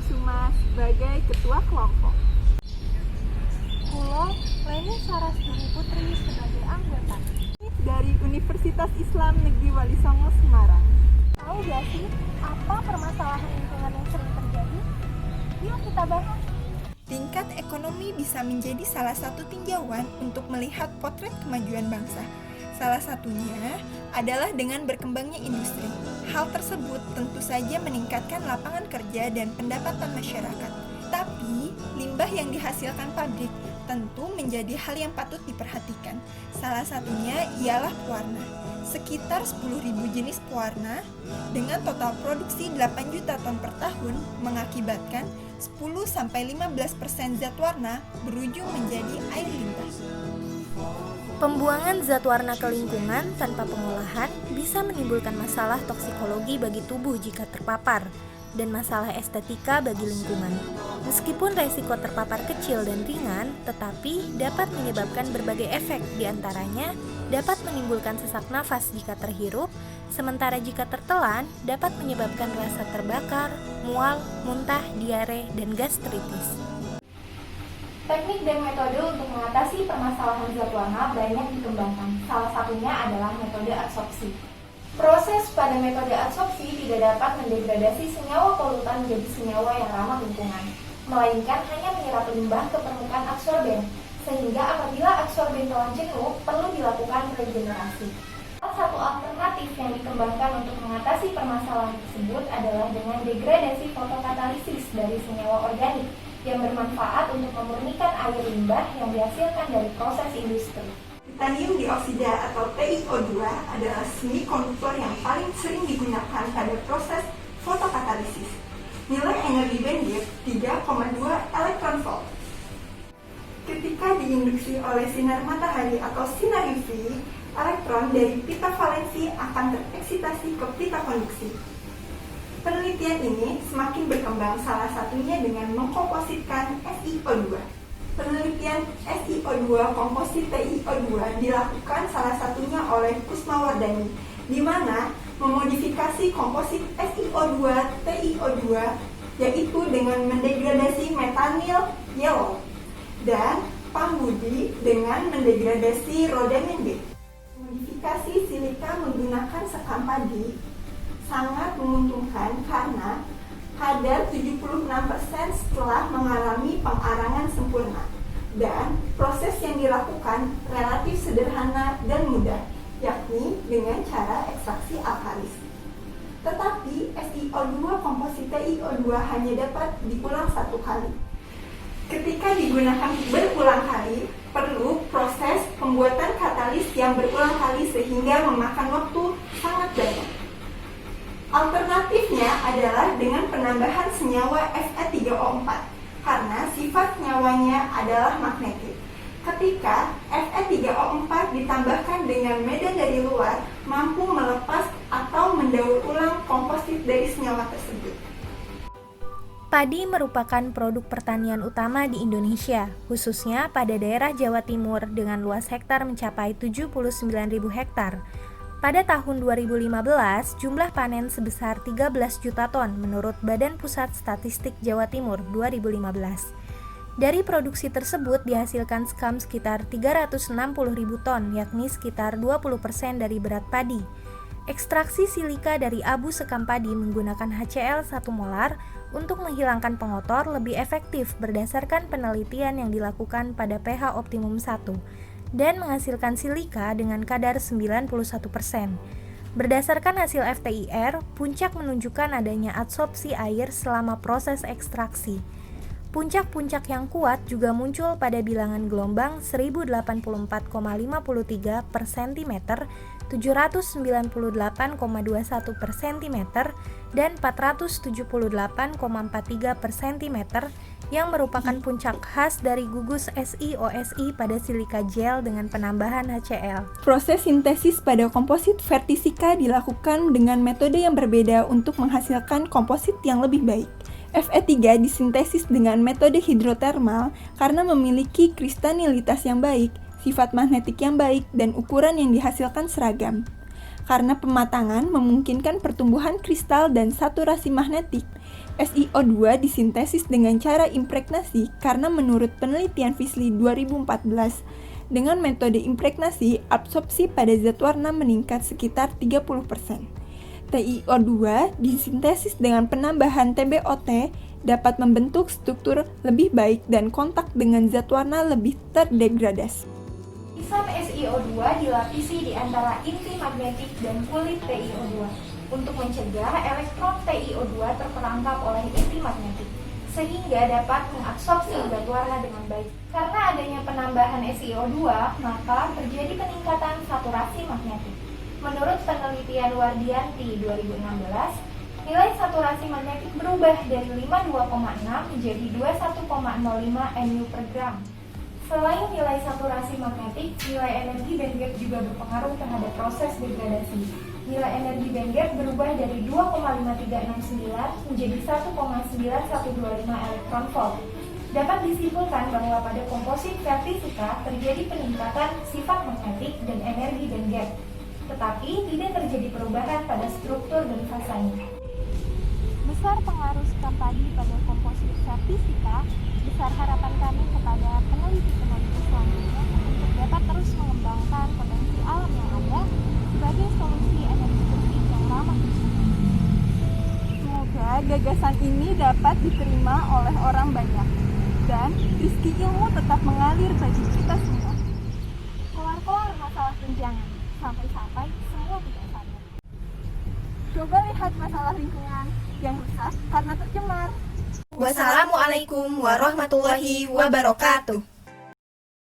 Kusuma sebagai Ketua Kelompok. Pulau Leni Saraswati Putri sebagai anggota. Dari Universitas Islam Negeri Wali Songo, Semarang. Tahu gak sih apa permasalahan lingkungan yang sering terjadi? Yuk kita bahas. Tingkat ekonomi bisa menjadi salah satu tinjauan untuk melihat potret kemajuan bangsa. Salah satunya adalah dengan berkembangnya industri. Hal tersebut tentu saja meningkatkan lapangan kerja dan pendapatan masyarakat. Tapi, limbah yang dihasilkan pabrik tentu menjadi hal yang patut diperhatikan. Salah satunya ialah pewarna. Sekitar 10.000 jenis pewarna dengan total produksi 8 juta ton per tahun mengakibatkan 10-15% zat warna berujung menjadi air limbah. Pembuangan zat warna ke lingkungan tanpa pengolahan bisa menimbulkan masalah toksikologi bagi tubuh jika terpapar, dan masalah estetika bagi lingkungan. Meskipun resiko terpapar kecil dan ringan, tetapi dapat menyebabkan berbagai efek, diantaranya dapat menimbulkan sesak nafas jika terhirup, sementara jika tertelan dapat menyebabkan rasa terbakar, mual, muntah, diare, dan gastritis. Teknik dan metode untuk mengatasi permasalahan zat warna banyak dikembangkan. Salah satunya adalah metode adsorpsi. Proses pada metode adsorpsi tidak dapat mendegradasi senyawa polutan menjadi senyawa yang ramah lingkungan, melainkan hanya menyerap limbah ke permukaan adsorben, sehingga apabila adsorben telah jenuh, perlu dilakukan regenerasi. Salah satu alternatif yang dikembangkan untuk mengatasi permasalahan tersebut adalah dengan degradasi fotokatalisis dari senyawa organik yang bermanfaat untuk memurnikan air limbah yang dihasilkan dari proses industri. Titanium dioksida atau TiO2 adalah semikonduktor yang paling sering digunakan pada proses fotokatalisis. Nilai energi bandwidth 3,2 elektron volt. Ketika diinduksi oleh sinar matahari atau sinar UV, elektron dari pita valensi akan tereksitasi ke pita konduksi. Penelitian ini semakin berkembang, salah satunya dengan mengkompositkan SiO2. Penelitian SiO2 komposit TiO2 dilakukan salah satunya oleh Kusmawardani, di mana memodifikasi komposit SiO2 TiO2 yaitu dengan mendegradasi metanyl yellow dan Pambudi dengan mendegradasi rhodamin B. Modifikasi silika menggunakan sekam padi sangat menguntungkan karena kadar 76% setelah mengalami pengarangan sempurna, dan proses yang dilakukan relatif sederhana dan mudah, yakni dengan cara ekstraksi alkalis. Tetapi SiO2 komposit TiO2 hanya dapat diulang satu kali. Ketika digunakan berulang kali, perlu proses pembuatan katalis yang berulang kali sehingga memakan waktu sangat banyak. Alternatifnya adalah dengan penambahan senyawa Fe3O4 karena sifat senyawanya adalah magnetik. Ketika Fe3O4 ditambahkan dengan medan dari luar, mampu melepas atau mendaur ulang komposit dari senyawa tersebut. Padi merupakan produk pertanian utama di Indonesia, khususnya pada daerah Jawa Timur dengan luas hektar mencapai 79.000 hektar. Pada tahun 2015, jumlah panen sebesar 13 juta ton menurut Badan Pusat Statistik Jawa Timur 2015. Dari produksi tersebut dihasilkan sekam sekitar 360.000 ton, yakni sekitar 20% dari berat padi. Ekstraksi silika dari abu sekam padi menggunakan HCl 1 molar untuk menghilangkan pengotor lebih efektif berdasarkan penelitian yang dilakukan pada pH optimum 1 dan menghasilkan silika dengan kadar 91%. Berdasarkan hasil FTIR, Puncak menunjukkan adanya adsorpsi air selama proses ekstraksi. Puncak-puncak yang kuat juga muncul pada bilangan gelombang 1084,53 per cm, 798,21 per cm, dan 478,43 per cm yang merupakan puncak khas dari gugus SiOSi pada silika gel dengan penambahan HCl. Proses sintesis pada komposit vertisika dilakukan dengan metode yang berbeda untuk menghasilkan komposit yang lebih baik. Fe3 disintesis dengan metode hidrotermal karena memiliki kristalinitas yang baik, sifat magnetik yang baik, dan ukuran yang dihasilkan seragam. karena pematangan memungkinkan pertumbuhan kristal dan saturasi magnetik. SiO2 disintesis dengan cara impregnasi karena menurut penelitian Fisley 2014, dengan metode impregnasi, absorpsi pada zat warna meningkat sekitar 30%. TiO2 disintesis dengan penambahan TbOT dapat membentuk struktur lebih baik dan kontak dengan zat warna lebih terdegradasi. Lapisan SiO2 dilapisi di antara inti magnetik dan kulit TiO2 untuk mencegah elektron TiO2 terperangkap oleh inti magnetik, sehingga dapat mengabsorpsi zat warna dengan baik. Karena adanya penambahan SiO2, maka terjadi peningkatan saturasi magnetik. Menurut penelitian Wardianti 2016, nilai saturasi magnetik berubah dari 52,6 menjadi 21,05 NU per gram. Selain nilai saturasi magnetik, nilai energi bandgap juga berpengaruh terhadap proses degradasi. Nilai energi bandgap berubah dari 2,5369 menjadi 1,9125 elektron volt. Dapat disimpulkan bahwa pada komposit vertisika terjadi peningkatan sifat magnetik dan energi bandgap, tetapi tidak terjadi perubahan pada struktur dan fasanya. Besar pengaruh skam padi pada komposit vertisika, besar harapan kami kepada peneliti-peneliti selanjutnya untuk dapat terus mengembangkan potensi alam yang ada sebagai solusi energi bersih yang ramah lingkungan. Semoga gagasan ini dapat diterima oleh orang banyak dan rezeki ilmu tetap mengalir bagi kita semua. Keluar-keluar masalah tunjangan, sampai-sampai semua tidak sadar. Coba lihat masalah lingkungan yang rusak karena tercemar. Wassalamualaikum warahmatullahi wabarakatuh.